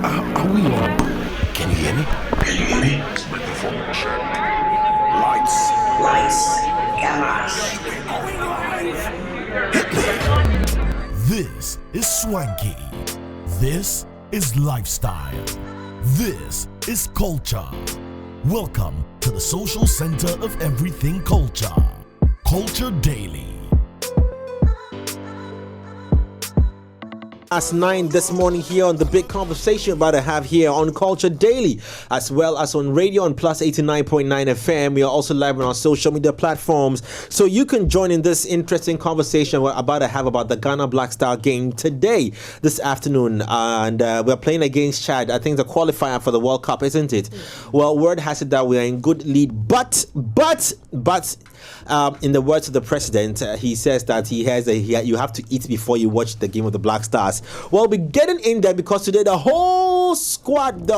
Are we on? Can you hear me? Can you hear me? Microphone check. Lights. Cameras. This is swanky. This is lifestyle. This is culture. Welcome to the social center of everything culture. Culture Daily. As 9 this morning here on the big conversation about to have here on Culture Daily, as well as on radio on Plus 89.9 FM. We are also live on our social media platforms, so you can join in this interesting conversation we're about to have about the Ghana Black Star game today, this afternoon, and we're playing against Chad. I think the qualifier for the World Cup, isn't it? Well, word has it that we are in good lead, but in the words of the president, he says that you have to eat before you watch the game of the Black Stars. Well, we're getting in there because today the whole squad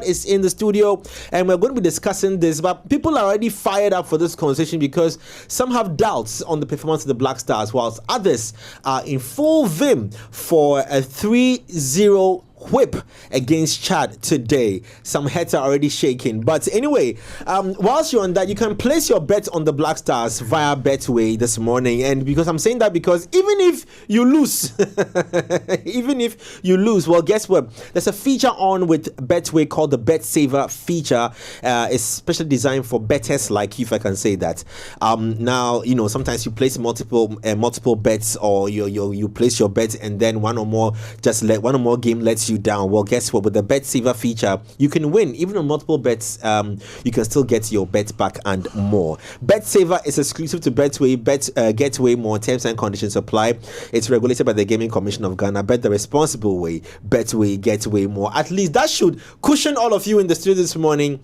is in the studio, and we're going to be discussing this. But people are already fired up for this conversation because some have doubts on the performance of the Black Stars, whilst others are in full vim for a 3-0 whip against Chad today. Some heads are already shaking. But anyway, whilst you're on that, you can place your bet on the Black Stars via Betway this morning. And because I'm saying that because even if you lose, well, guess what? There's a feature on with Betway called the Bet Saver feature. It's specially designed for bettors like you, if I can say that. Now, sometimes you place multiple bets, or you place your bet and then one or more game lets you down. Well, guess what? With the Bet Saver feature, you can win even on multiple bets. You can still get your bet back and more. Bet Saver is exclusive to Betway. Get way more. Terms and conditions apply. It's regulated by the Gaming Commission of Ghana. Bet the responsible way. Betway, get way more. At least that should cushion all of you in the studio this morning,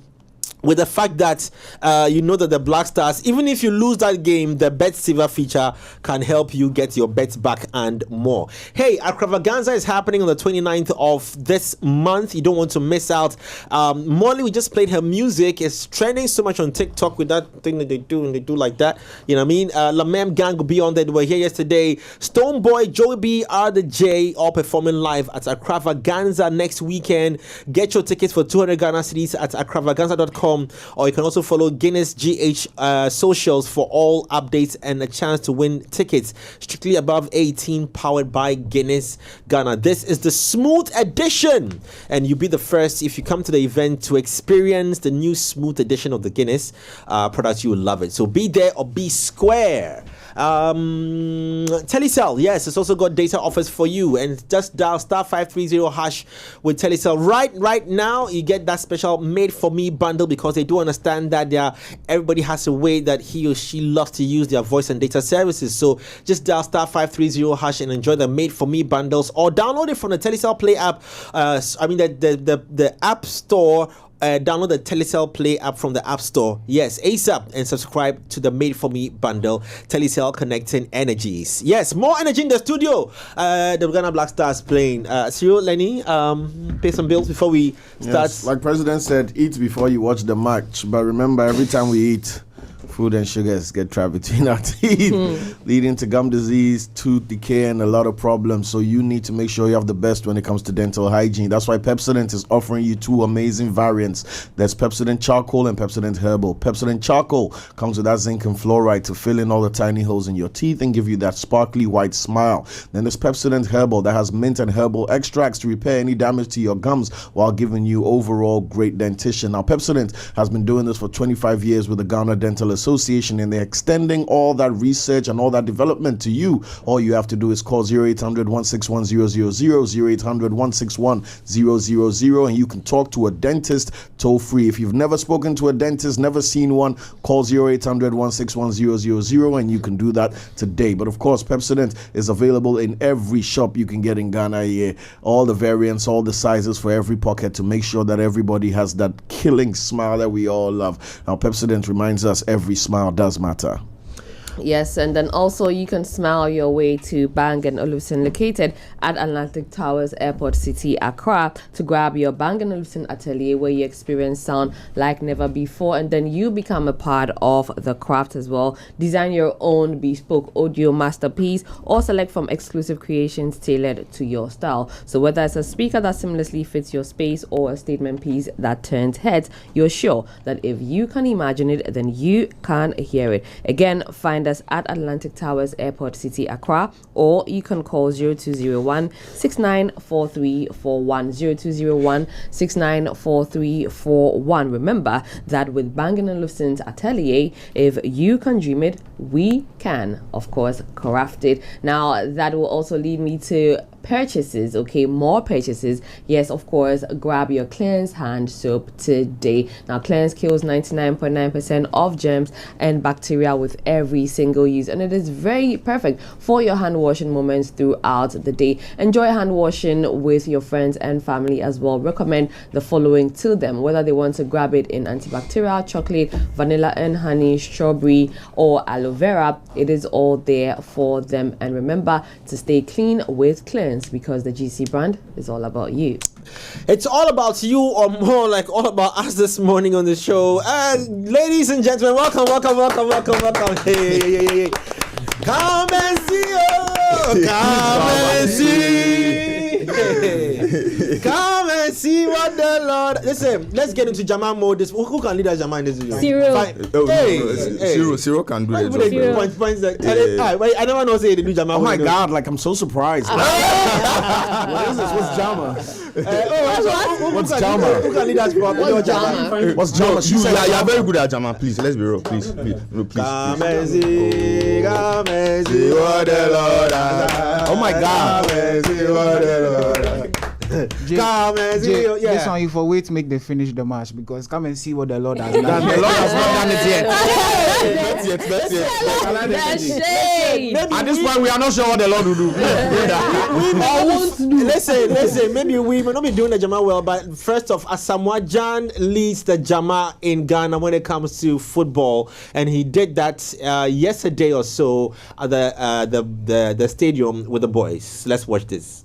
with the fact that that the Black Stars, even if you lose that game, the Bet Saver feature can help you get your bets back and more. Hey, Extravaganza is happening on the 29th of this month. You don't want to miss out. Molly, we just played her music. It's trending so much on TikTok with that thing that they do, and they do like that. You know what I mean? Lamem Gang will be on there. They were here yesterday. Stoneboy, Joey B, R the J, all performing live at Extravaganza next weekend. Get your tickets for 200 Ghana cedis at extravaganza.com. Or you can also follow Guinness GH socials for all updates and a chance to win tickets. Strictly above 18, powered by Guinness Ghana. This is the smooth edition, and you'll be the first if you come to the event to experience the new smooth edition of the Guinness product. You will love it. So be there or be square. Telecel, yes, it's also got data offers for you, and just dial *530# with Telecel right now. You get that special made for me bundle, because they do understand that everybody has a way that he or she loves to use their voice and data services. So just dial *530# and enjoy the made for me bundles, or download it from the Telecel Play app. The App Store. Download the Telecel Play app from the App Store. Yes, ASAP, and subscribe to the Made For Me bundle. Telecel, connecting energies. Yes, more energy in the studio. The Ghana Black Stars playing. Cyril, Lenny, pay some bills before we start. Yes, like President said, eat before you watch the match. But remember, every time we eat, food and sugars get trapped between our teeth, leading to gum disease, tooth decay, and a lot of problems. So you need to make sure you have the best when it comes to dental hygiene. That's why Pepsodent is offering you two amazing variants. There's Pepsodent Charcoal and Pepsodent Herbal. Pepsodent Charcoal comes with that zinc and fluoride to fill in all the tiny holes in your teeth and give you that sparkly white smile. Then there's Pepsodent Herbal that has mint and herbal extracts to repair any damage to your gums while giving you overall great dentition. Now, Pepsodent has been doing this for 25 years with the Ghana Dental Association, and they're extending all that research and all that development to you. All you have to do is call 0800-161-000, 0800-161-000, and you can talk to a dentist toll free. If you've never spoken to a dentist, never seen one, call 0800-161-000, and you can do that today. But of course, Pepsodent is available in every shop you can get in Ghana here. All the variants, all the sizes for every pocket, to make sure that everybody has that killing smile that we all love. Now, Pepsodent reminds us every smile does matter. Yes, and then also you can smile your way to Bang & Olufsen, located at Atlantic Towers Airport City, Accra, to grab your Bang & Olufsen atelier where you experience sound like never before, and then you become a part of the craft as well. Design your own bespoke audio masterpiece or select from exclusive creations tailored to your style. So whether it's a speaker that seamlessly fits your space or a statement piece that turns heads, you're sure that if you can imagine it, then you can hear it. Again, find us at Atlantic Towers Airport City, Accra, or you can call 0201 694341, 0201 694341. Remember that with Bang & Olufsen's atelier, if you can dream it, we can, of course, craft it. Now, that will also lead me to purchases. Okay, more purchases. Yes, of course, grab your Cleanse hand soap today. Now, Cleanse kills 99.9% of germs and bacteria with every single use, and it is very perfect for your hand washing moments throughout the day. Enjoy hand washing with your friends and family as well. Recommend the following to them, whether they want to grab it in antibacterial, chocolate, vanilla and honey, strawberry or aloe vera. It is all there for them. And remember to stay clean with Cleanse, because the GC brand is all about you. It's all about you, or more like all about us this morning on the show. Ladies and gentlemen, welcome. Hey. Come and see, come and see what the Lord. Listen, let's get into Jama mode. Who can lead us Jama in this video? Cyril can do it. Points like, I never know say they do Jama. Oh my God, like I'm so surprised. What is this? What's Jama? What's Jama? Who can lead us from your Jama? What's Jama? You are very good at Jama. Please, let's be real. Please. Come and see what the Lord has. Oh my God. Come and see what the Lord has. Come and see. This one you for wait to make they finish the match, because come and see what the Lord has done. The Lord has not done it yet. Not yet. At this point, we are not sure what the Lord will do. Listen, maybe we may not be doing the Jama well, but first off, Asamoah Gyan leads the Jama in Ghana when it comes to football, and he did that yesterday or so at the stadium with the boys. Let's watch this.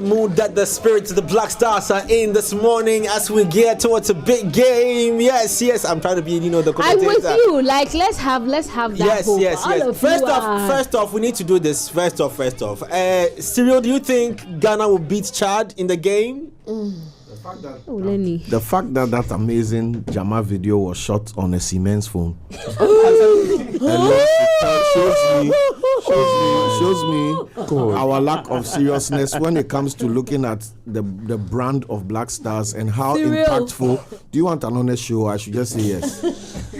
the mood that the spirits of the Black Stars are in this morning as we get towards a big game. Yes, I'm trying to be, the I'm commentator. with you. Like, let's have that hope. Yes. First off, we need to do this. First off. Cyril, do you think Ghana will beat Chad in the game? The fact that that amazing Jama video was shot on a Siemens phone shows me our lack of seriousness when it comes to looking at the brand of Black Stars and how impactful. Do you want an honest show? I should just say yes.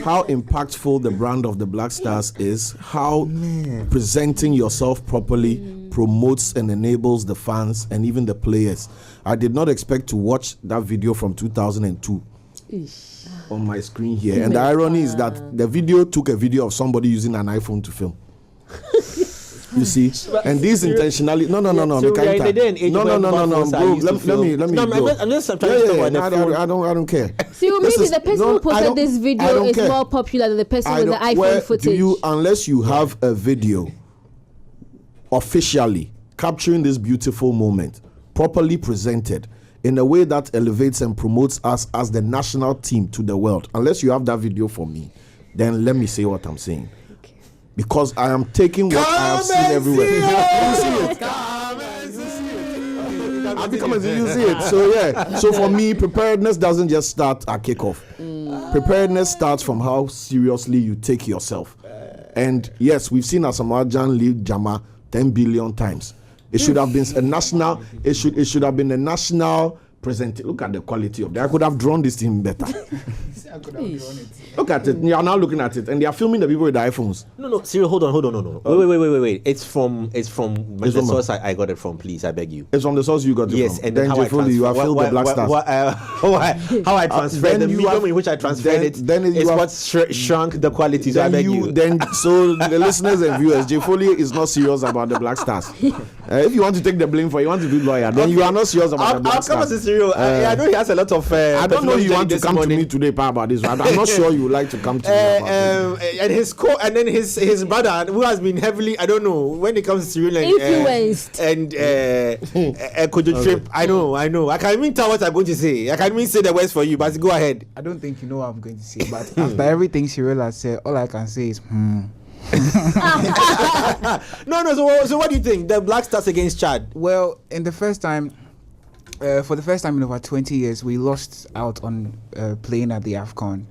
How impactful the brand of the Black Stars is, how presenting yourself properly promotes and enables the fans and even the players. I did not expect to watch that video from 2002 on my screen here. And the irony is that the video took a video of somebody using an iPhone to film. You see, and these intentionally. No. Bro, let me go. I'm just trying to talk about the phone. I don't care. So maybe the person who posted this video is more popular than the person with the iPhone footage. Unless you have a video officially capturing this beautiful moment, properly presented in a way that elevates and promotes us as the national team to the world. Unless you have that video for me, then let me say what I'm saying. Because I am taking what I have seen everywhere. You see it. So for me, preparedness doesn't just start at kickoff. Preparedness starts from how seriously you take yourself. And yes, we've seen Asamoah Gyan lead Jama 10 billion times. It should have been a national. It should have been a national presentation. Look at the quality of that. I could have drawn this thing better. I could have drawn it. Look at it. You are now looking at it, and they are filming the people with the iPhones. No, Cyril, hold on. No. Wait. It's from the source I got it from. Please, I beg you. It's from the source you got it from. Yes, and then how you have filled the Black Stars. How I transferred the medium in which I transferred it. Then is what shrunk the quality. So I beg you. So the listeners and viewers, Jay Foley is not serious about the Black Stars. If you want to take the blame for it, you want to be lawyer, then you are not serious about the Black Stars. I'll come as a Cyril. I know he has a lot of. I don't know you want to come to me today, Pa, about this. I'm not sure you would like to come to me about this. And his brother, who has been heavily, I don't know, when it comes to Cyril influenced and Kojo Trip, I know. I can't even tell what I'm going to say. I can't even say the words for you, but go ahead. I don't think you know what I'm going to say, but after everything Cyril has said, all I can say is No. So what do you think? The Black Stars against Chad? Well, for the first time in over 20 years, we lost out on playing at the AFCON.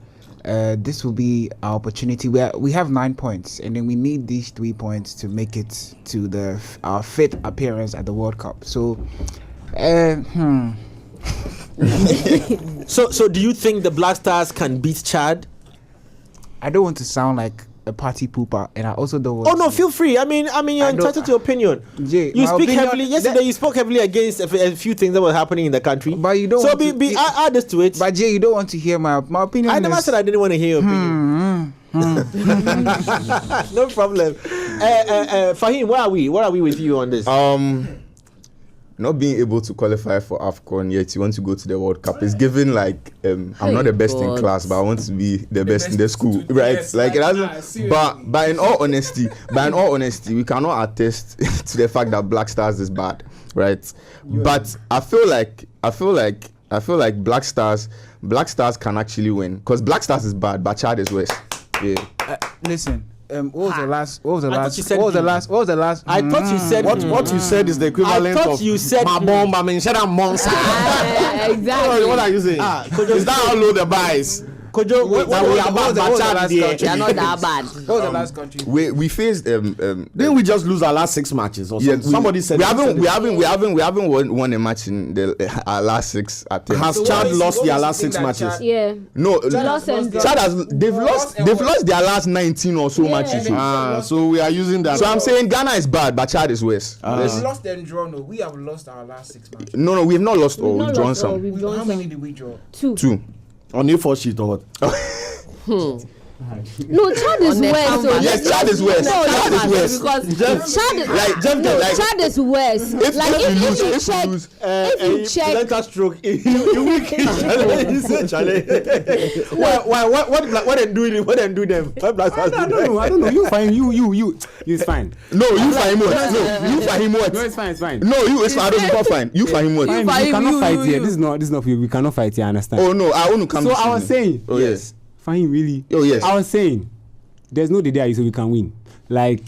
This will be our opportunity. We have 9 points, and then we need these 3 points to make it to our 5th appearance at the World Cup. So, So do you think the Black Stars can beat Chad? I don't want to sound like a party pooper, and I also don't want. Oh no, feel free. I mean, you're entitled to your opinion. Jay, you speak heavily. Yesterday, you spoke heavily against a few things that were happening in the country. But you don't. So add this to it. But Jay, you don't want to hear my opinion. I never said I didn't want to hear your opinion. No problem. Fahim, where are we with you on this? Not being able to qualify for AFCON yet, you want to go to the World Cup. It's given like I'm not the best in class, but I want to be the best in the school, right? Yes, like it hasn't. But in all honesty, we cannot attest to the fact that Black Stars is bad, right? But I feel like Black Stars can actually win because Black Stars is bad, but Chad is worse. Yeah. Listen. What was the last? I thought you said what you said is the equivalent of you said my bomb. I mean, shut up, monster. exactly. What are you saying? Is that how low the buys? Kojo, what was the last country? They're not that bad. What was the last country? We faced Didn't we just lose our last 6 matches or something? Somebody said we haven't won a match in our last 6 attempts. Has Chad lost their last 6 matches? Yeah. No, Chad has they've lost their last 19 or so matches. So we are using that. So I'm saying Ghana is bad, but Chad is worse. We lost and drawn. No, we have lost our last 6 matches. No, we have not lost all. We've drawn some. How many did we draw? 2. On your 4 sheet or what? No, Chad is West. So Yes, Chad is West. No, Chad is West. because Chad is West. Like if you check, let us stroke. You weak. What they do? What they do them? I don't know. You fine. You. It's fine. No, you find what? No, you find what? No, it's fine. It's fine. No, you. It's fine. I don't know. Fine. You find what? Fine, we cannot fight here. This is not. We cannot fight here. I understand. Oh no, I want to come. So this I was season. saying. Oh yes. Fine, really. Oh yes. I was saying, there's no day so we can win. Like.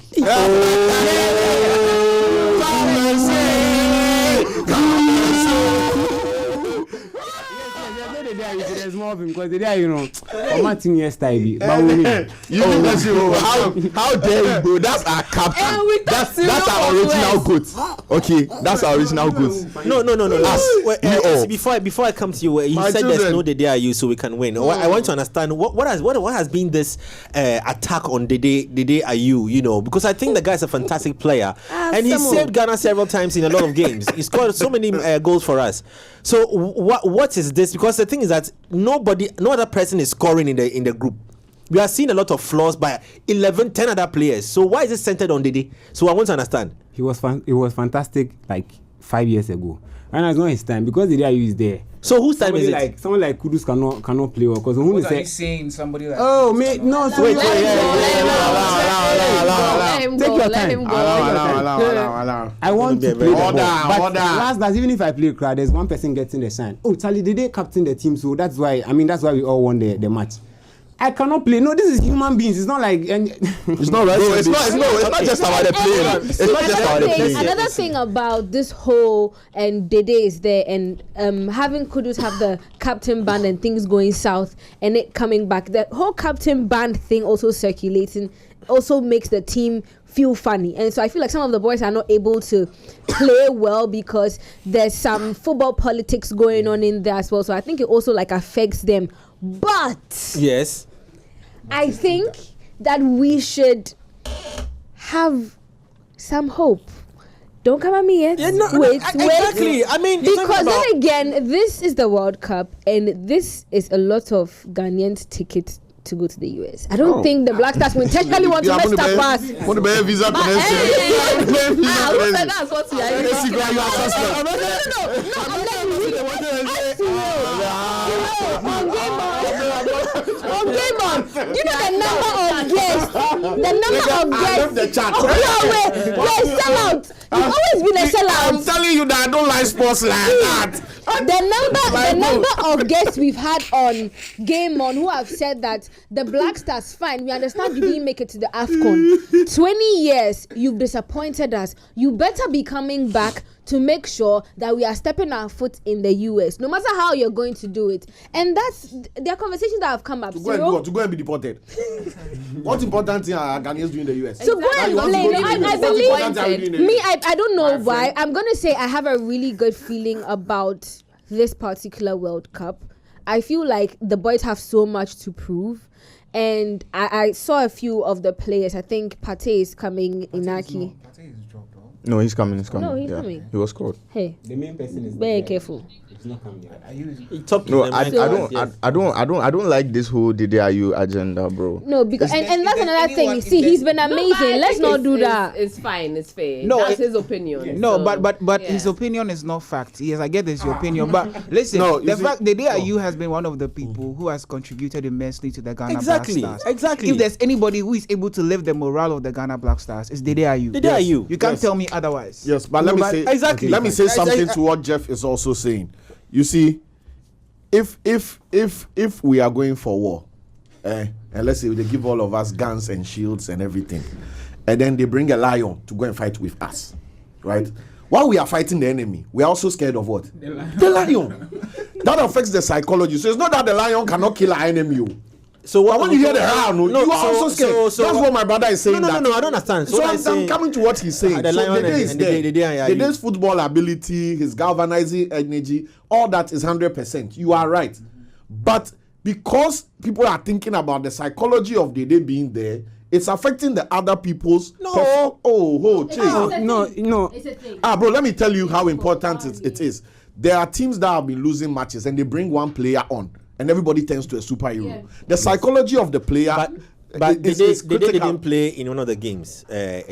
There's more of him because the day, I'm not in your style. But we win. How dare you, bro? That's our captain. That's our original goat. Okay, that's our original goat. No. Us, Before I come to you, you said children. there's no the day are you so we can win. I want to understand what has been this attack on the day are you, because I think the guy's a fantastic player and he saved Ghana several times in a lot of games. He scored so many goals for us. So what is this? Because the thing is that no other person is scoring in the group. We are seeing a lot of flaws by 10 other players. So why is it centered on Dede? So I want to understand. He was fantastic like 5 years ago. And it's not his time because the day is there. So whose time is it? Someone like Kudus cannot play because What are you saying? Somebody like mate, no. So Wait, take your time. Allow. I want to play the ball. But Order. last, even if I play crowd, there's one person getting the shine. Oh, Charlie, did they captain the team? So that's why we all won the match. I cannot play. No, this is human beings. It's not like It's not right. Bro, it's not just about the playing. It's not just about the playing. Another thing about this whole and Dede is there and having Kudus have the captain band and things going south and it coming back. The whole captain band thing also circulating also makes the team feel funny, and so I feel like some of the boys are not able to play well because there's some football politics going on in there as well. So I think it also like affects them. But Yes. I think that we should have some hope. Don't come at me yet. Yeah, no, wait. exactly. I mean, it's because about- then again, this is the World Cup, and this is a lot of Ghanaians' tickets to go to the US. I don't think the Black Stars will intentionally want to mess up us. Want to buy a visa connection? That's what we are No, I'm on Game On. You know the number of guests. Wait, sell out. You've always been a sellout. I'm telling you that I don't like sports like that. The number of guests we've had on Game On who have said that the Black Stars, fine, we understand you didn't make it to the AFCON. 20 years, you've disappointed us. You better be coming back to make sure that we are stepping our foot in the US, no matter how you're going to do it. And there are conversations that have come up. To go and be deported. What important thing are Ghanaians doing in the US? So go and play. I believe I don't know why. I'm gonna say I have a really good feeling about this particular World Cup. I feel like the boys have so much to prove. And I saw a few of the players. I think Pate is coming, Inaki. No, he's coming. No, he's coming. He was called. Hey, the main person is very careful. It's not coming yet. No, I don't like this whole DDIU agenda, bro. No, because and that's another thing. See, he's been amazing. Let's not do that. It's fine. It's fair. No, That's his opinion. No, so, but yeah. his opinion is not fact. Yes, I get this your opinion, but listen, the fact that DDIU has been one of the people who has contributed immensely to the Ghana Black Stars. Exactly. If there's anybody who is able to lift the morale of the Ghana Black Stars, it's DDIU. DDIU. You can't tell me otherwise. Yes, but let me say exactly. Let me say something to what Jeff is also saying. You see, if we are going for war, and let's say they give all of us guns and shields and everything, and then they bring a lion to go and fight with us, right? While we are fighting the enemy, we are also scared of what? The lion. That affects the psychology. So it's not that the lion cannot kill our enemy. So but when you hear the lion, you are also scared. So that's what my brother is saying. No, I don't understand. So I'm coming to what he's saying. The lion the day's football ability, his galvanizing energy, all that is 100%. You are right. But because people are thinking about the psychology of the day being there, it's affecting the other people's. No. No. Bro, let me tell you how important it is. There are teams that have been losing matches and they bring one player on. and everybody turns to a superhero. The psychology of the player. But is they critical. didn't play in one of the games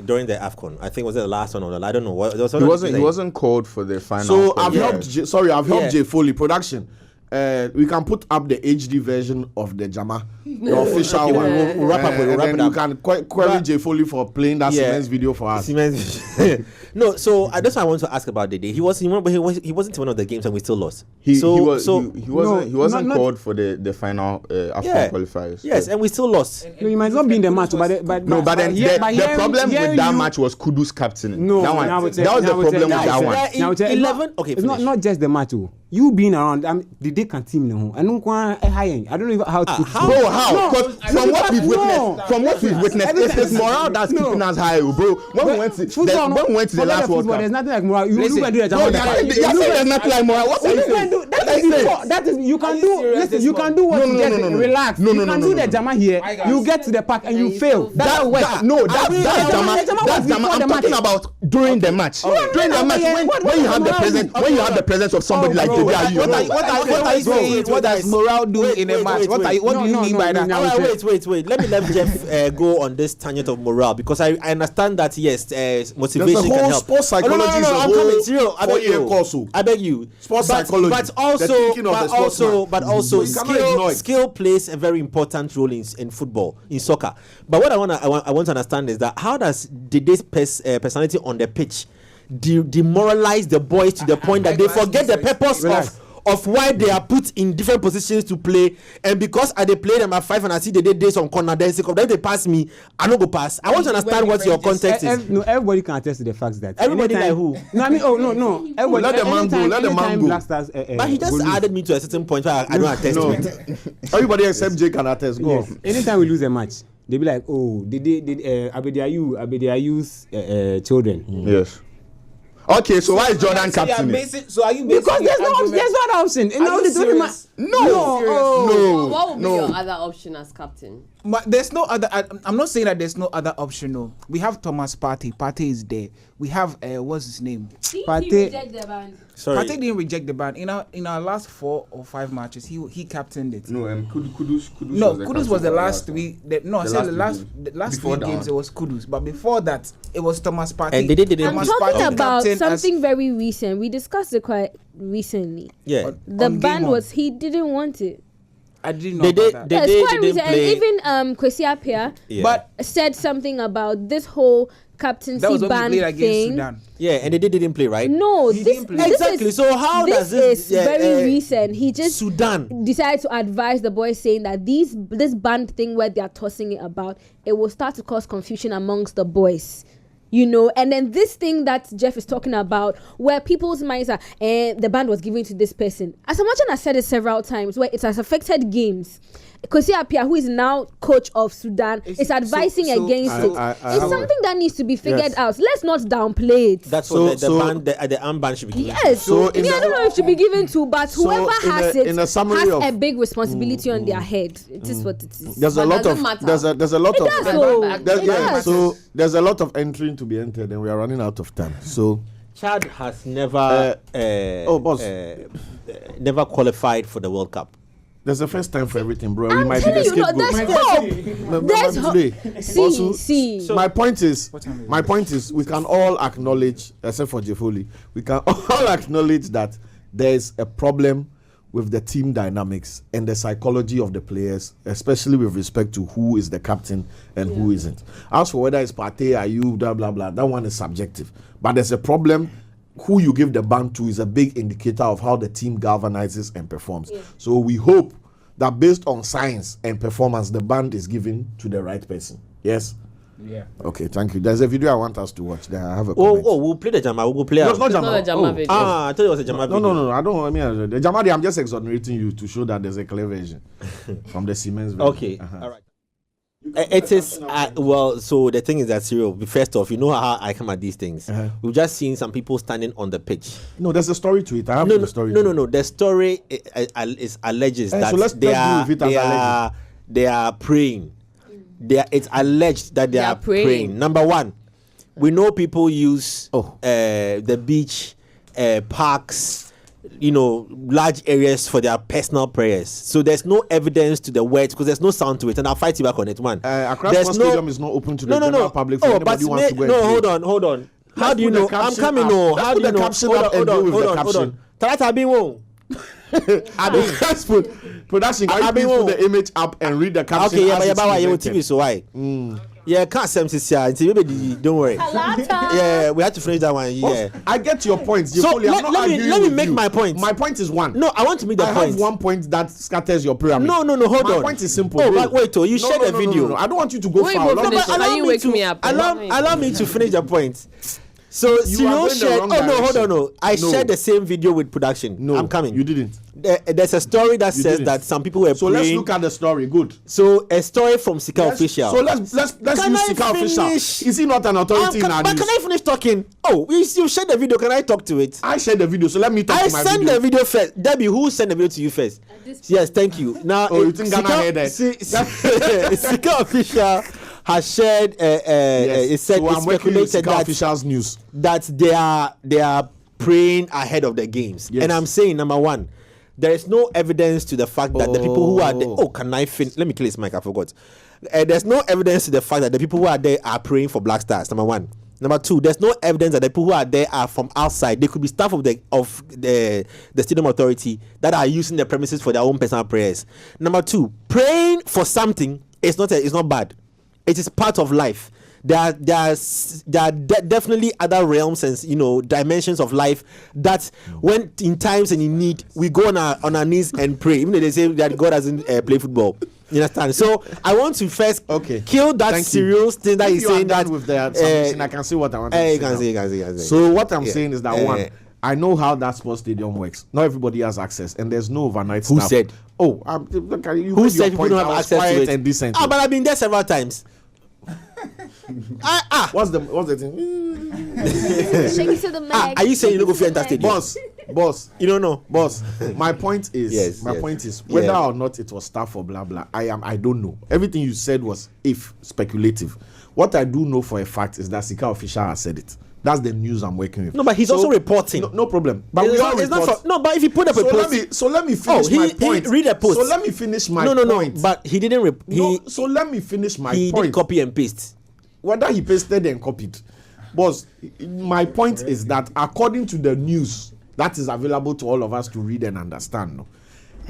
during the AFCON. I think was it the last one or I don't know. He wasn't called for the final. So I've helped. I've helped Yeah. Jay Foley production. We can put up the HD version of the Jama, the official one. We'll wrap up. And then you can query But- Jay Foley for playing that Siemens video for us. No, so that's what I want to ask about the day. He wasn't in one of the games and we still lost. He So wasn't called for the final AFCON qualifiers. Yes, and we still lost. No, you might not be in the match, but the problem with that match was Kudu's captain. No, that one, now that was the problem with that one. Now, it's 11. Okay, it's not just the match. You being around, the day can team no. I don't know how to put how? it. Bro, how? Because from what we've witnessed, it's morale that's keeping us high, bro. When we went to the last World Cup, there's nothing like morale. You Listen, can do bro, there's nothing like morale. What are you saying? that is you can do. Listen, you can do what you get. Relax. You can do the Jama here. You get to the park and you fail. That's That's Jama. I'm talking about during the match. During the match, when you have the presence of somebody like What are you saying? What does morale do in a match? What do you mean by that? All right, wait. Let Jeff go on this tangent of morale because I understand that yes, motivation can help. Sports psychology is a I'm whole coming. Zero. I beg you. Sports psychology. But also, skill plays a very important role in football, in soccer. But what I want to understand is that how does this personality on the pitch demoralize the boys to the point that they forget the purpose of why they are put in different positions to play, and because I they play them at 5 and I see they did some corner, then they pass me, I don't go pass. I want to understand what your context is. No, everybody can attest to the facts that Everybody like who? No, I mean, no. Everybody, Let the man go. Let the man go. Black Stars, But he just added me to a certain point where I don't attest to it. Everybody except Jay can attest. Go. Yes. Anytime we lose a match, they be like, oh, did Abediayu's children? Yes. Okay, so why is Jordan captain? So are you basing Because there's no other option. Are you serious? No. What would be your other option as captain? But there's no other. I'm not saying that there's no other option. No, we have Thomas Partey. Partey is there. We have what's his name? Partey. Sorry. Partey didn't reject the ban. In our last 4 or 5 matches, he captained it. No, Kudus. Kudus was the last 3. I said the last 3 games one. it was Kudus, but before that it was Thomas Partey. And they didn't. I'm Thomas talking Partey about captain something very recent. We discussed it quite recently. Yeah. The on ban game was he didn't want it. I didn't know about that. It's quite recent. And even Kwesi Appiah But said something about this whole captaincy that was when we ban played against thing. Sudan. Yeah, and they didn't play, right? No, He this didn't play. Exactly. So how does this this is very recent. He just Sudan? decided to advise the boys, saying that this band thing where they are tossing it about, it will start to cause confusion amongst the boys. And then this thing that Jeff is talking about, where people's minds are, the band was given to this person. As much as I said it several times, where it has affected games. Kwesi Appiah, who is now coach of Sudan, is advising against it. It's something that needs to be figured out. Let's not downplay it. That's what the armband should be given. Yes. So I don't know if it should be given to, but whoever has it in a summary has of- a big responsibility on their head. It is what it is. There's a But lot doesn't of matter. there's a lot of It does, though. It does. so there's a lot of entering to be entered, and we are running out of time. So Chad has never boss. never qualified for the World Cup. there's a first time for everything, bro. I'm we might be telling the you, scapegoat. there's hope. See. My point is, we can all acknowledge, except for Jeffoli, we can all acknowledge that there is a problem with the team dynamics and the psychology of the players, especially with respect to who is the captain and who isn't. As for whether it's Partey, are you, blah, blah, blah, that one is subjective. But there's a problem. Who you give the ban to is a big indicator of how the team galvanizes and performs. Yeah. So we hope that based on science and performance, the band is given to the right person. Yes? Yeah. Okay, thank you. There's a video I want us to watch. Then I have a comment. We'll play the Jama. We'll play. No, it's not Jama. Not a Jama video. I thought it was a Jama video. No. I don't. I mean, the Jama. I'm just exonerating you to show that there's a clear version from the Siemens version. Okay. All right. It is so the thing is that Cyril, first off, you know how I come at these things. We've just seen some people standing on the pitch. No, there's a story to it. I have the story. No. The story is alleges that so they are praying. It's alleged that they are praying. Number one, we know people use the beach, parks, large areas for their personal prayers. So there's no evidence to the words because there's no sound to it, and I'll fight you back on it. One, Accra Stadium is not open to the general public for anybody who wants to go and play. Hold on. How do you know? I'm coming. How do you know? Hold on. Talata bin won. Let's put production. Can you please put the image up and read the caption? Okay, yeah, TV, so why? Yeah, can't say don't worry. Yeah, we have to finish that one. Yeah, I get your point. So let me make my point. My point is one. No, I want to make the point. I have one point that scatters your pyramid. No, hold on. My point is simple. Oh, but wait, you shared a video. No. I don't want you to go far. Allow me to finish the point. So Cyril shared. No. I shared the same video with production. No, I'm coming. You didn't. There's a story that says that some people were so praying. Let's look at the story. Good. So a story from Sika Official. So let's use Sika Official. Is he not an authority in our news? But can I finish talking? Oh, you shared the video. Can I talk to it? I shared the video. So let me talk to my video. I sent the video first. Debbie, who sent the video to you first? Yes, thank you. Now, you think Ghana heard that? Sika Official has shared. It said so it's speculated that officials news that they are praying ahead of the games, and I'm saying number one, there is no evidence to the fact that the people who are there. Oh, can I finish? Let me clear this mic. I forgot. There's no evidence to the fact that the people who are there are praying for Black Stars. Number one. Number two, there's no evidence that the people who are there are from outside. They could be staff of the stadium authority that are using the premises for their own personal prayers. Number two, praying for something is not bad. It is part of life. There are definitely other realms and dimensions of life that when in times and in need we go on our knees and pray. Even though they say that God doesn't play football. You understand? So I want to first kill that serious thing that he's saying that with that submission, I can see what I want to say. You can see. So what I'm saying is that one, I know how that sports stadium works. Not everybody has access, and there's no overnight staff. Who said? Oh, look, who said people don't have access to it? And decent. But I've been there several times. What's the thing? Shake it to the mag. Are you saying you don't go for stadium? Boss, you don't know, boss. My point is, point is whether or not it was staff or blah blah. I don't know. Everything you said was speculative. What I do know for a fact is that Sika Official has said it. That's the news I'm working with. No, but he's also reporting. No problem. But we all report. But if he put up a post, so let me finish my point. Read a post. So let me finish my point. No. But he didn't. So let me finish my point. He did copy and paste. Whether he pasted and copied, boss. My point is that according to the news that is available to all of us to read and understand,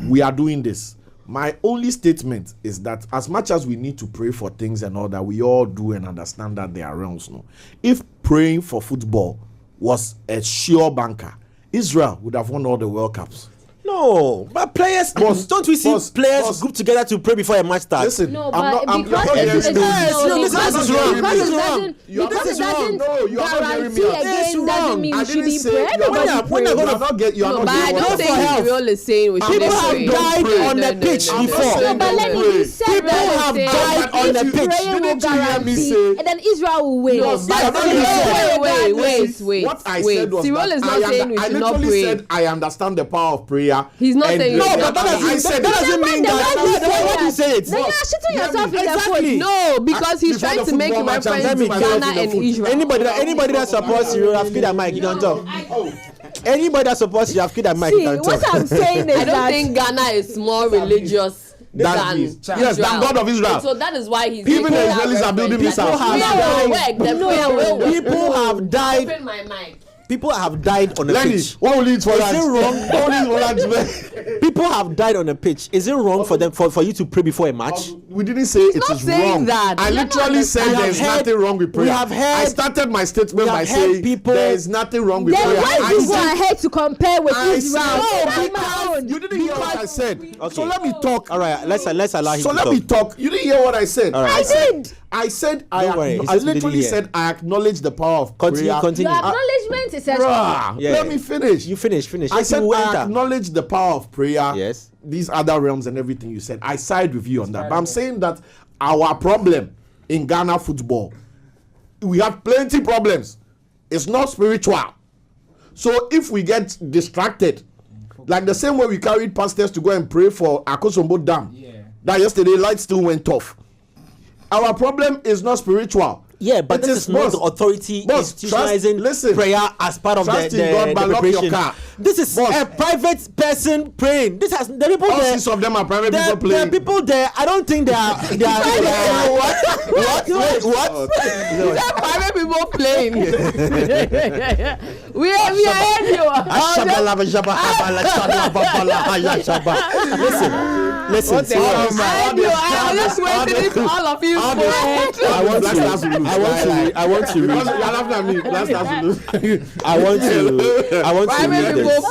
we are doing this. My only statement is that as much as we need to pray for things and all that, we all do and understand that there are realms. If praying for football was a sure banker, Israel would have won all the World Cups. No, but players, don't we see players group together to pray before a match starts? Listen, no, I'm but not because hearing it doesn't mean we shouldn't pray. I don't think Cyril is saying we should people have died on the pitch before. No, but let me say people have died on the pitch. Didn't you hear me say? And then Israel will win. Wait. What I said was Cyril is not saying we should not pray. I literally said I understand the power of prayer. He's not saying no, but that doesn't mean that. Why do you say it? Then you're shooting yourself in the foot. No, because he's trying to make reference to Ghana and Israel. Anybody that supports you, have killed a mic. You can talk. Anybody that supports you, have killed a mic. You can talk. What I'm saying is I don't think Ghana is more religious than than God of Israel. So that is why he's even the Israelis are building missiles. People have died. Open my mic. People have died on the pitch. What will it for Is it wrong? People have died on the pitch. Is it wrong for them for you to pray before a match? We didn't say it is wrong. That. I literally said there is nothing wrong with prayer. I started my statement by saying there is nothing wrong with prayer. Then why do you go ahead to compare with Israel? No, because you didn't hear what I said. Okay. So let me talk. All right, let's allow him to talk. So let me talk. You didn't hear what I said. All right. I said I literally said I acknowledge the power of prayer. Continue. Your acknowledgement is Let me finish. You finish. I said I acknowledge the power of prayer. Yes. These other realms and everything you said. I side with you on that. But I'm saying that our problem in Ghana football, we have plenty problems. It's not spiritual. So if we get distracted, like the same way we carried pastors to go and pray for Akosombo Dam, that yesterday light still went off. Our problem is not spiritual. Yeah, but It this is not boss. the authority Boss, institutionalizing listen. prayer as part of Trust the in God, but lock your preparation. car. This is Boss. a private person praying. This has the people All there. 6 of them are private The people playing. people there, I don't think they are. What? Wait, what? Private people playing. we are hearing you. Listen. See, I'm just waiting if all of you spoke. I want to read. Because you're laughing at me. Black Stars will lose. I want to Private read people this.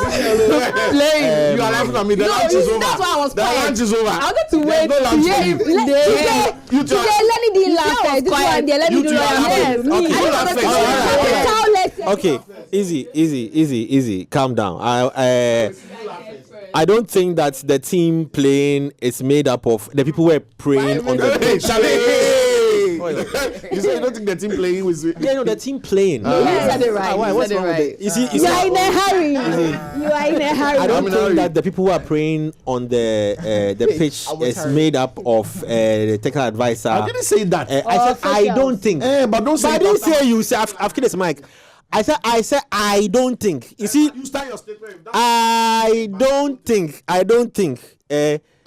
playing. You are laughing at me. The No, lunch you is see, over. that's why I was The quiet. lunch is over. I wanted to There's wait no to lunch hear for if you. they. You two are- Let me do last was time. This quiet. one, let me You do two are last laughing. time. Okay, you are Let's fake. Okay, easy. Calm down. I don't think that the team playing is made up of the people who are praying on the Hey, pitch. Charlie. You say you don't think the team playing with Yeah, no, the team playing. You said it right. Why? You What's said it wrong with right. it? You see, You are in a hurry. You are in a hurry. I don't I'm in a hurry. think that the people who are praying on the pitch is made up of the technical advisor. I didn't say that. I said I don't think. But don't say But I it didn't after- say you. Say I've killed this mic. I said I don't think. You see, You start your statement. I don't think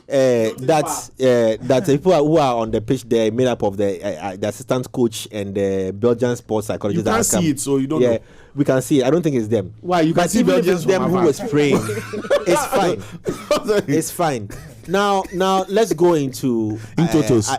that the people who are on the pitch they're made up of the assistant coach and the Belgian sports psychologist. You can't that come. see it, so you don't Yeah, know. we can see it. I don't think it's them. Why? You can But see even if Belgians it's them from who afar. was praying, it's fine. It's fine. Now let's go into totos.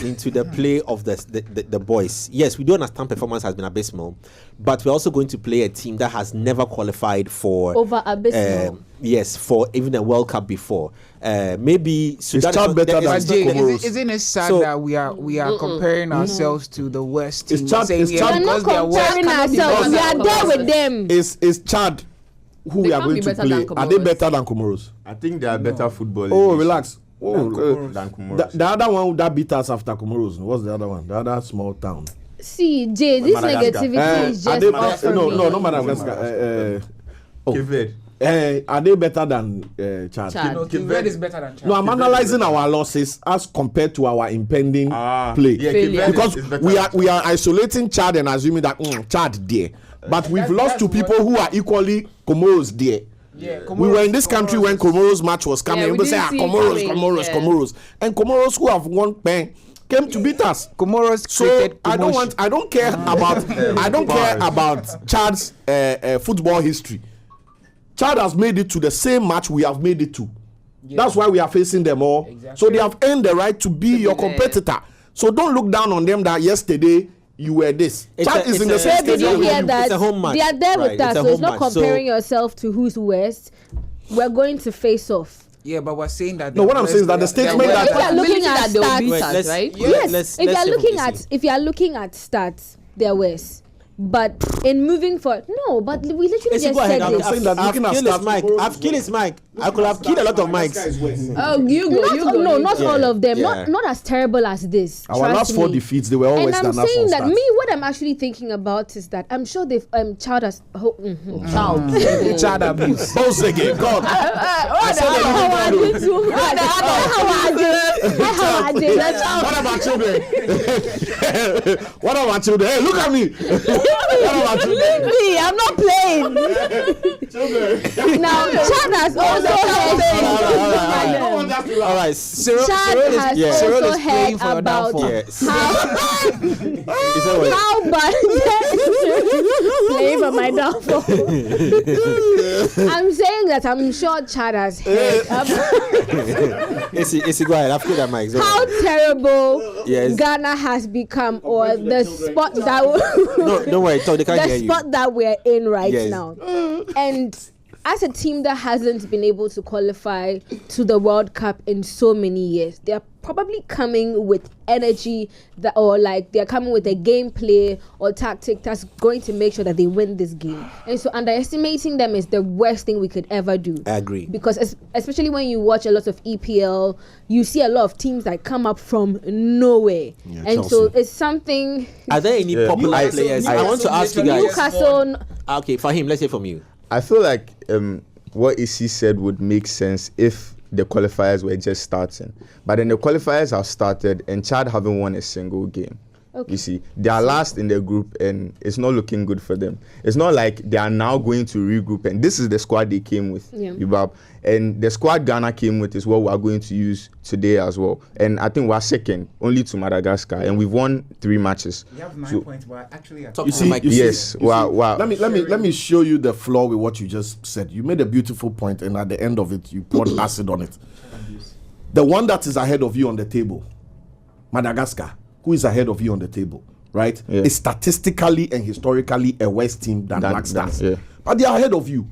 into the play of the boys. Yes, we do understand performance has been abysmal, but we're also going to play a team that has never qualified for Over abysmal. Yes, for even a World Cup before. Maybe Sudan Chad better than But Jay, Comoros. isn't it sad So- that we are comparing ourselves to the West? It's team, Chad- saying, it's yeah, Chad- We are because not they are West. comparing ourselves. We are there with them. Is Chad who They we are can't going be to better than play? Are they Comoros. better than Comoros? I think they are better footballers. Oh, relax. Than Comoros. The other one that beat us after Comoros. What's the other one? The other small town. See, Jay, this Madagascar. negativity is Are just they, off for no, me. no, not Madagascar. Cape Verde. Are they better than Chad? Chad. No, Cape Verde is better than Chad. No, I'm analyzing our losses as compared to our impending play. Yeah, Cape Failure. Verde Because is better we than are isolating Chad and assuming that Chad there, but we've lost to people who are equally Comoros there. Yeah, We were in this country when Comoros match was coming. Yeah, we People say, didn't see it Comoros, coming, yeah. Comoros. And Comoros who have won pen came to beat us. Comoros So created I don't care about Chad's football history. Chad has made it to the same match we have made it to. That's why we are facing them all. Exactly. So they have earned the right to be your competitor. So don't look down on them that yesterday you were this. Chad is in the same So did you stadium. hear with that? It's a home match. They are there Right, with us, it's a so it's home not match. So- comparing yourself to who's worst. We're going to face off. Yeah, but we're saying that. No, what I'm saying is that the statement If that you are looking at that they will beat stats, us, let's- right? yes. If you are looking at stats, they're worse. But in moving forward, no. But we literally Yes, you just go ahead. said I've, this. saying that I've looking at killed his stats, mic. Comoros I've killed his mic. I could have killed a lot of mics. Oh, you go. Not all of them. Yeah. Not as terrible as this. our Trust last 4 me. defeats, they were all And worse I'm than us saying on that stats. what I'm actually thinking about is that I'm sure they've child has Child. child abuse. Both again, God. What about children? What about children? Hey, look at me. What about children? Me, I'm not playing. Now, Chad has also heard. All right. Chad has yeah. Cyril also is playing heard for your about downfall. Yes. how Is that what- how bad playing for my downfall. I'm saying that I'm sure Chad has heard about It's go ahead. I've killed that mic. how terrible Yes. Ghana has become, or the spot that No, don't worry. Talk. They can't hear the you. spot that we're in right Yes. now. And as a team that hasn't been able to qualify to the World Cup in so many years, they're probably coming with energy that, or like they're coming with a gameplay or tactic that's going to make sure that they win this game. And so underestimating them is the worst thing we could ever do. I agree. Because especially when you watch a lot of EPL, you see a lot of teams that come up from nowhere. And so Chelsea. it's something. Are there any popular Newcastle- players? I want to ask you guys. Newcastle. Okay, for him, let's hear from you. I feel like what Issy said would make sense if the qualifiers were just starting. But then the qualifiers have started and Chad haven't won a single game. Okay. You see, they are last in their group, and it's not looking good for them. It's not like they are now going to regroup, and this is the squad they came with. Yeah. Yubab. And the squad Ghana came with is what we are going to use today as well. And I think we're second only to Madagascar, and we've won 3 matches. You have 9 So- points, but actually, You see, Yes. Wow. Let me show you the flaw with what you just said. You made a beautiful point, and at the end of it, you poured acid on it. The one that is ahead of you on the table, Madagascar, who is ahead of you on the table, right? Yeah. Is statistically and historically a worse team than Black Stars. yeah. But they are ahead of you.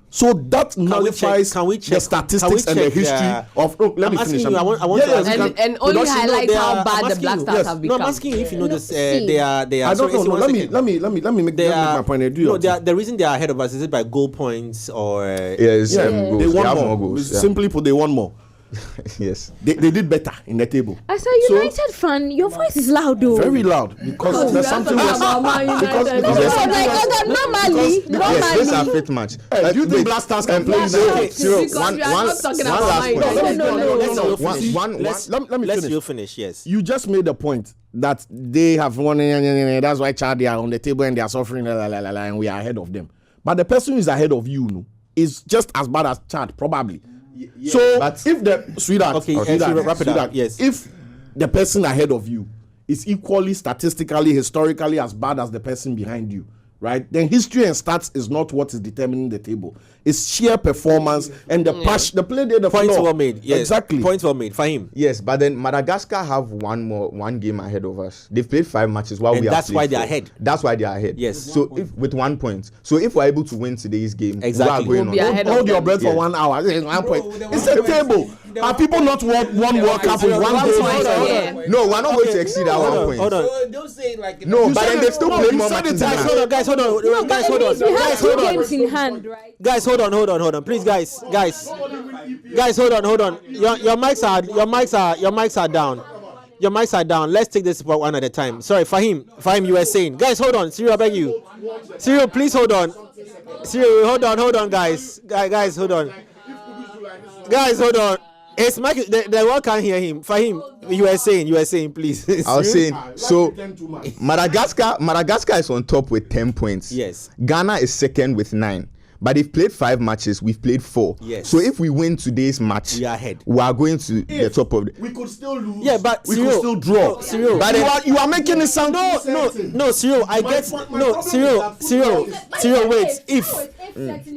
So that nullifies can we check- the statistics can we and the check, history of. Oh, let I'm me asking finish. you, I want to ask you- And only Production, highlights they how are- bad I'm the asking Black you- Stars yes. have No, become. I'm asking you if you know this. see. They are. I don't sorry, know. AC, No, one let me second. make They my point. Do no, your they are, thing. the reason they are ahead of us is it by goal points or Yes. Yeah, Goals. they want have more. goals. Yeah. Simply put, they want more. Yes. They did better in the table. As a United fan, your voice is loud though. Very loud because there's something Because- Normally, Yes, this is our 5th match. Hey, do you think wait, Black Stars can play okay, in so, the Cyril, Because one we are not talking about last Man point. United. Let me let's finish. you finish. Yes. You just made the point that they have won. That's why Chad, they are on the table and they are suffering, and we are ahead of them. But the person who is ahead of you, no, is just as bad as Chad, probably. So but- if the sweetheart, Okay, sweetheart, so wrap it up, sweetheart, yes. if the person ahead of you is equally statistically, historically as bad as the person behind you, right? Then history and stats is not what is determining the table. It's sheer performance and the passion, the play there, the Points floor. well made. Yes. Exactly. Points well made for him. Yes, but then Madagascar have one game ahead of us. They've played 5 matches while And we have that's played why they're 4. ahead. That's why they're ahead. Yes. So if with 1 point. So if we're able to win today's game, Exactly. we are We'll be going on. ahead of Hold your them. breath for Yeah. 1 hour. It's 1 point. there It's were a points. table. There Are were people not one World Cup with 1 One game? point, yeah. No, we're not going to exceed our 1 point. Hold on. So don't say like No, You but said then it- they've still no, played you more said it, matches. guys. than us. Hold on, guys. Hold on. No, Guys, but hold at on. least we have Guys, 2 hold on. games in hand, right? Guys, hold on. Please, guys, hold on. Your mics are down. Your mics are down. Let's take this one at a time. Sorry, Fahim, you were saying. Guys, hold on. Cyril, I beg you. Cyril, please hold on. Cyril, hold on, guys. Guys, hold on. Guys, hold on. It's Mike. The world can't hear him. Fahim, you were saying, please. I was saying, so Madagascar is on top with 10 points. Yes. Ghana is second with 9. But they've played 5 matches, we've played 4. Yes. So if we win today's match, We are ahead. We are going to the top of the. We could still lose. Yeah, but we Cyril, could still draw. no, Cyril. But you are making it sound No, Cyril, I get Cyril, wait. If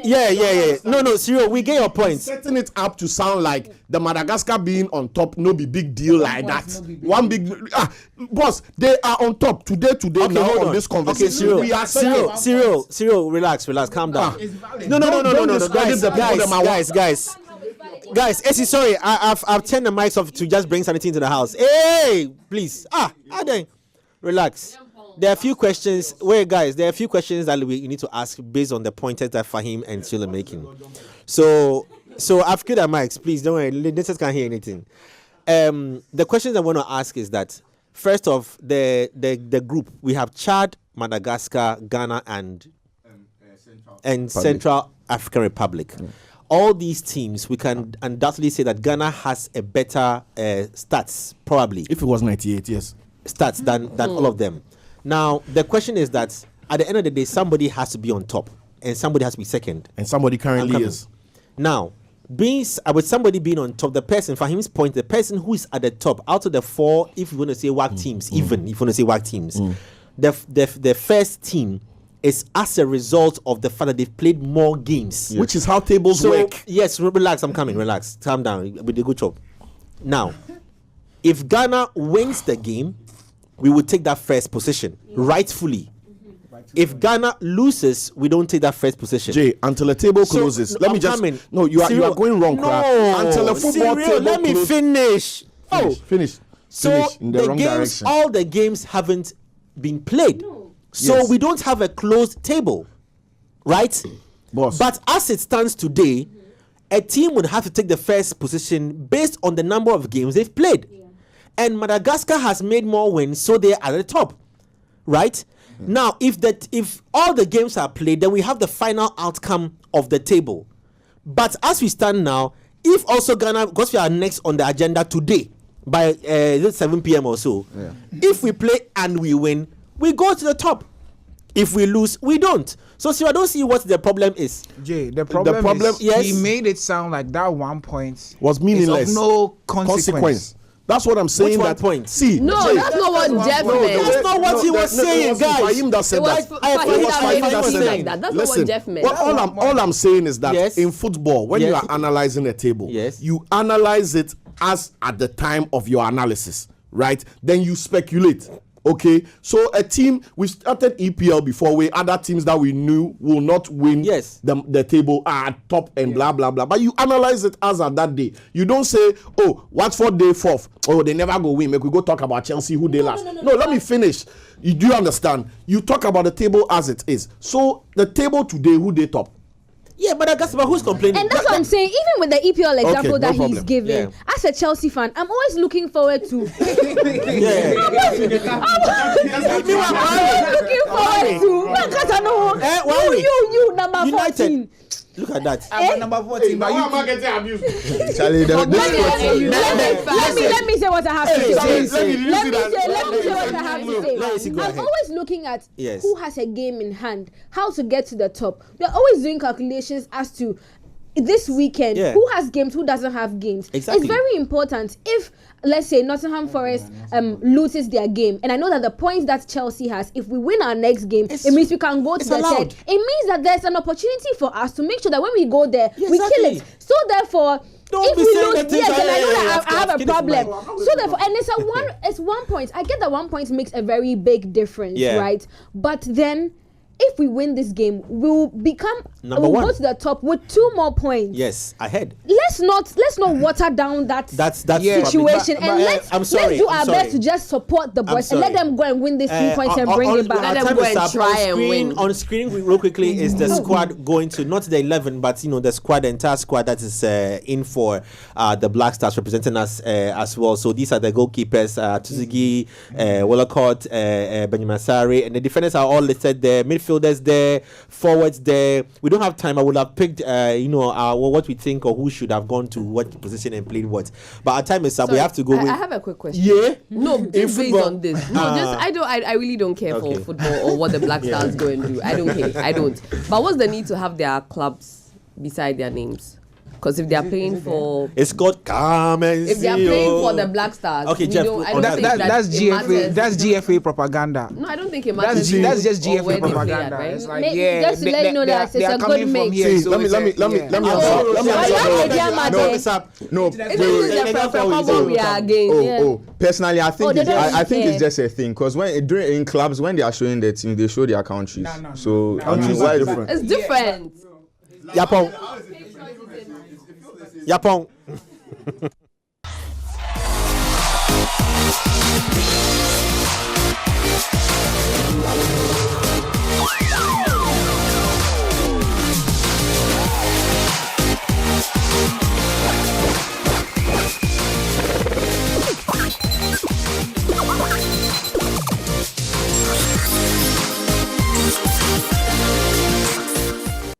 yeah. No, Cyril, we get your point. setting it up to sound like the Madagascar being on top no be big deal like that. One big boss, they are on top today Okay, now hold on on. this Okay, conversation. We are second. Cyril, relax, calm down. No, Don't discredit the people that are guys. AC, sorry, I've turned the mics off to just bring sanity into the house. Hey, please. Then relax. There are a few questions. Wait, guys, there are a few questions that we need to ask based on the pointers that Fahim and Cyril are making. So I've killed the mics. Please don't worry. Listeners can't hear anything. The questions I want to ask is that first off, the group we have Chad, Madagascar, Ghana, and Central African Republic. All these teams, we can undoubtedly say that Ghana has a better stats, probably If it was 98, yes. stats than all of them. Now the question is that at the end of the day, somebody has to be on top and somebody has to be second. And somebody currently is. Now, with somebody being on top, the person, for his point, the person who is at the top, out of the 4, if you want to say WAC teams, even if you want to say WAC teams, the first team is as a result of the fact that they've played more games. Which is how tables work. Yes, relax, I'm coming, relax. Calm down, with a good job. Now, if Ghana wins the game, we will take that first position, rightfully. If Ghana loses, we don't take that first position. Jay, until the table closes, let me I'm just. coming. No, you are going wrong, crap. No, Until the football Cyril, table let me closes. finish. Finish. So Finish in the wrong games, direction. all the games haven't been played. So Yes. we don't have a closed table, right? Boss. But as it stands today, a team would have to take the first position based on the number of games they've played. And Madagascar has made more wins, so they're at the top, right? Now, if all the games are played, then we have the final outcome of the table. But as we stand now, if also Ghana, because we are next on the agenda today, by 7 p.m. or so. Yeah. If we play and we win, we go to the top. If we lose, we don't. So I don't see what the problem is. Jay, the problem is yes. he made it sound like that 1 point was meaningless. Is of no consequence. That's what I'm saying. Which that point? See, No, Jay, that's not what Jeff meant. That's not what he was saying, guys. Fahim that said It was that. Fahim that made it seem said like that. That's not Listen, what Jeff meant. all I'm saying is that Yes. in football, when you Yes. are analyzing a table, Yes. you analyze it as at the time of your analysis, right? Then you speculate. Okay, so a team, we started EPL before we other teams that we knew will not win the table are at top and blah blah blah. But you analyze it as at that day. You don't say, oh, Watford day 4th. Oh, they never go win. Make we go talk about Chelsea who they last. No, let me finish. You do understand? You talk about the table as it is. So the table today, who they top? Yeah, but I guess about who's complaining. And that's what I'm saying. Even with the EPL example that he's problem. giving, as a Chelsea fan, I'm always looking forward to. I'm always looking forward to. Because I know you number United. 14. Look at that. I'm number 14. But Charlie, Let me say what I have to say. Let me say what I have to say. Go I'm ahead. always looking at Yes. who has a game in hand, how to get to the top. We're always doing calculations as to this weekend, who has games, who doesn't have games. Exactly. It's very important. If, let's say, Nottingham Forest loses their game, and I know that the points that Chelsea has, if we win our next game, it means we can go to the allowed. third. It means that there's an opportunity for us to make sure that when we go there, we Exactly. kill it. So therefore, Don't if be we saying lose, the things yes, then I know that I have a I've problem. finished So therefore, and it's 1 point. I get that 1 point makes a very big difference, right? But then, if we win this game, we'll Number one. go to the top with 2 more points. Yes, ahead. Let's not water down that That's situation, but, and let's do our best to just support the boys and let them go and win these 3 points and bring it back. Let them go and try and win. On screen, real quickly, is the squad going to not the 11, but the entire squad that is in for the Black Stars representing us as well. So these are the goalkeepers: Tuzugi, Wallacott, Benjamin Sari, and the defenders are all listed there. Midfielders there, forwards there. We don't have time. I would have picked, what we think or who should have gone to what position and played what. But our time is up. Sorry, We have to go. I have a quick question. Yeah. No, just based football. on this. No, I really don't care for football or what the Black Stars go and do. I don't care. I don't. But what's the need to have their clubs beside their names? Because if they are playing for, It's called Come and if they are See playing You. for the Black Stars, Okay, Jeff, I don't think that's it GFA. matters. That's GFA propaganda. No, I don't think it matters. That's just or where GFA they play propaganda. at, right? It's like, Just to let you know that they it's are a good coming from mix. here. See, so let me it's answer. a- Let me yeah. answer. Oh, Let me so answer. I like the idea, No, Mate. it's up. No, It's the preference we are against. Personally, I think they don't I think care. it's just a thing because in clubs when they are showing their team, they show their countries. So I mean, Countries why are is different. It's different. Yapon. Yapon.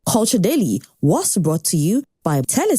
Culture Daily was brought to you by Telus.